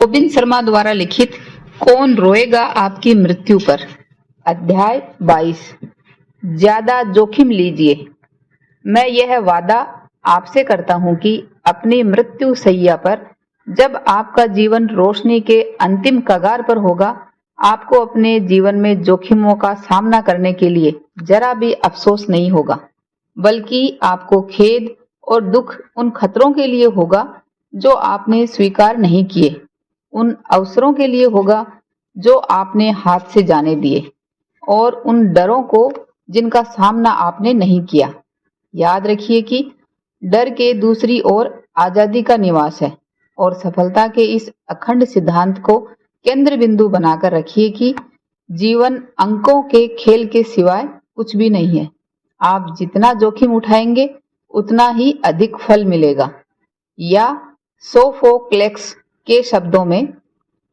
गोविंद शर्मा द्वारा लिखित कौन रोएगा आपकी मृत्यु पर। अध्याय 22। ज्यादा जोखिम लीजिए। मैं यह वादा आपसे करता हूं कि अपनी मृत्यु शैया पर जब आपका जीवन रोशनी के अंतिम कगार पर होगा, आपको अपने जीवन में जोखिमों का सामना करने के लिए जरा भी अफसोस नहीं होगा, बल्कि आपको खेद और दुख उन खतरों के लिए होगा जो आपने स्वीकार नहीं किए, उन अवसरों के लिए होगा जो आपने हाथ से जाने दिए, और उन डरों को जिनका सामना आपने नहीं किया। याद रखिए कि डर के दूसरी ओर आजादी का निवास है, और सफलता के इस अखंड सिद्धांत को केंद्र बिंदु बनाकर रखिए कि जीवन अंकों के खेल के सिवाय कुछ भी नहीं है। आप जितना जोखिम उठाएंगे उतना ही अधिक फल मिलेगा। या सोफोक्लेस के शब्दों में,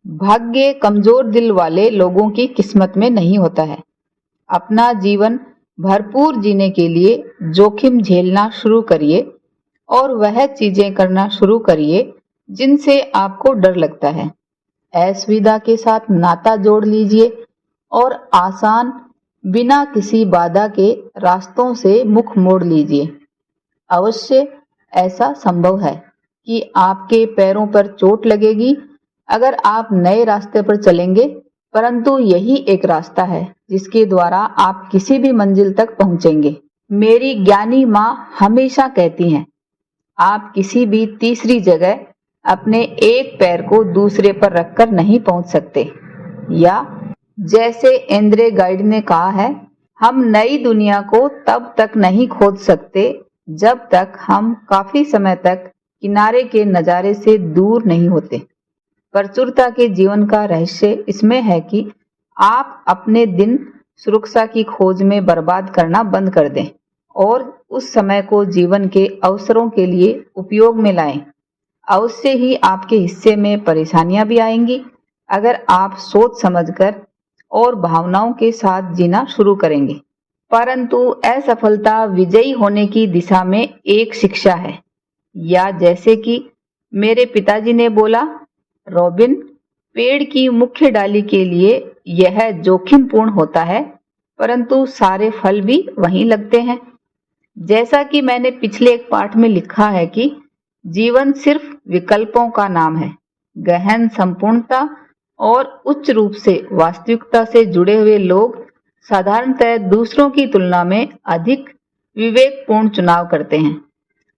भाग्य कमजोर दिल वाले लोगों की किस्मत में नहीं होता है। अपना जीवन भरपूर जीने के लिए जोखिम झेलना शुरू करिए और वह चीजें करना शुरू करिए जिनसे आपको डर लगता है। असुविधा के साथ नाता जोड़ लीजिए और आसान, बिना किसी बाधा के रास्तों से मुख मोड़ लीजिए। अवश्य ऐसा संभव है कि आपके पैरों पर चोट लगेगी अगर आप नए रास्ते पर चलेंगे, परंतु यही एक रास्ता है जिसके द्वारा आप किसी भी मंजिल तक पहुंचेंगे। मेरी ज्ञानी माँ हमेशा कहती हैं, आप किसी भी तीसरी जगह अपने एक पैर को दूसरे पर रखकर नहीं पहुंच सकते। या जैसे एंड्रे गाइड ने कहा है, हम नई दुनिया को तब तक नहीं खोज सकते जब तक हम काफी समय तक किनारे के नजारे से दूर नहीं होते। प्रचुरता के जीवन का रहस्य इसमें है कि आप अपने दिन सुरक्षा की खोज में बर्बाद करना बंद कर दें और उस समय को जीवन के अवसरों के लिए उपयोग में लाएं। अवश्य ही आपके हिस्से में परेशानियां भी आएंगी अगर आप सोच समझकर और भावनाओं के साथ जीना शुरू करेंगे, परंतु असफलता विजयी होने की दिशा में एक शिक्षा है। या जैसे कि मेरे पिताजी ने बोला, रॉबिन, पेड़ की मुख्य डाली के लिए यह जोखिमपूर्ण होता है, परंतु सारे फल भी वहीं लगते हैं। जैसा कि मैंने पिछले एक पाठ में लिखा है कि जीवन सिर्फ विकल्पों का नाम है। गहन संपूर्णता और उच्च रूप से वास्तविकता से जुड़े हुए लोग साधारणतः दूसरों की तुलना में अधिक विवेकपूर्ण चुनाव करते हैं।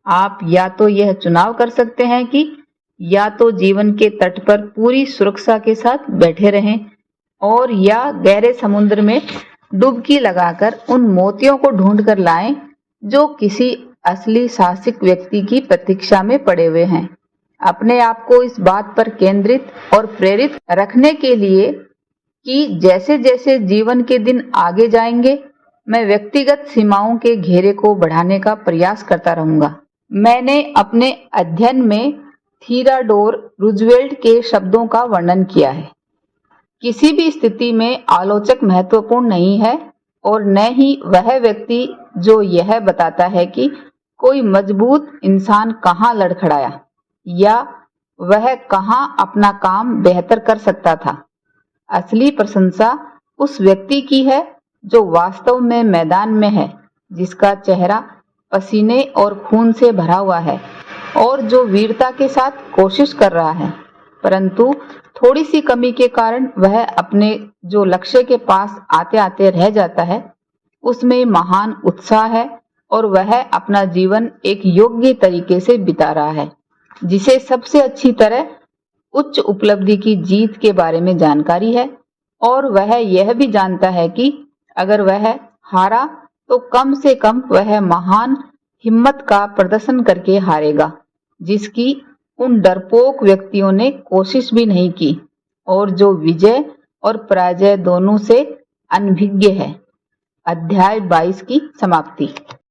आप या तो यह चुनाव कर सकते हैं कि या तो जीवन के तट पर पूरी सुरक्षा के साथ बैठे रहें, और या गहरे समुद्र में डुबकी लगाकर उन मोतियों को ढूंढ कर लाएं जो किसी असली साहसिक व्यक्ति की प्रतीक्षा में पड़े हुए हैं। अपने आप को इस बात पर केंद्रित और प्रेरित रखने के लिए कि जैसे जैसे जीवन के दिन आगे जाएंगे, मैं व्यक्तिगत सीमाओं के घेरे को बढ़ाने का प्रयास करता रहूंगा। मैंने अपने अध्ययन में थियोडोर रूजवेल्ट के शब्दों का वर्णन किया है, किसी भी स्थिति में आलोचक महत्वपूर्ण नहीं है, और न ही वह व्यक्ति जो यह बताता है कि कोई मजबूत इंसान कहाँ लड़खड़ाया या वह कहाँ अपना काम बेहतर कर सकता था। असली प्रशंसा उस व्यक्ति की है जो वास्तव में मैदान में है, जिसका चेहरा पसीने और खून से भरा हुआ है और जो वीरता के साथ कोशिश कर रहा है, परंतु थोड़ी सी कमी के कारण वह अपने जो लक्ष्य के पास आते आते रह जाता है। उसमें महान उत्साह है और वह अपना जीवन एक योग्य तरीके से बिता रहा है, जिसे सबसे अच्छी तरह उच्च उपलब्धि की जीत के बारे में जानकारी है, और वह यह भी जानता है कि अगर वह हारा तो कम से कम वह महान हिम्मत का प्रदर्शन करके हारेगा, जिसकी उन डरपोक व्यक्तियों ने कोशिश भी नहीं की, और जो विजय और पराजय दोनों से अनभिज्ञ है। अध्याय 22 की समाप्ति।